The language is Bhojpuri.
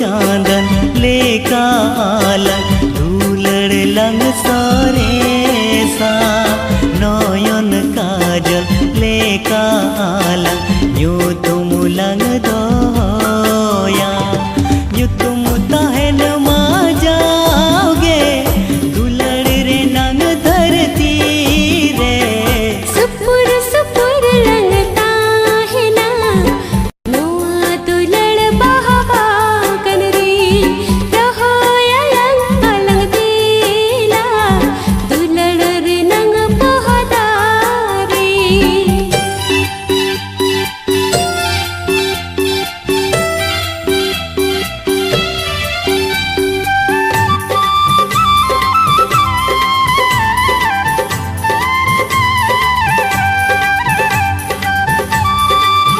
चांदन लेका आलंग धूलड़ लंग सरेसा नयन काजल लेका आलंग यो तुम लंग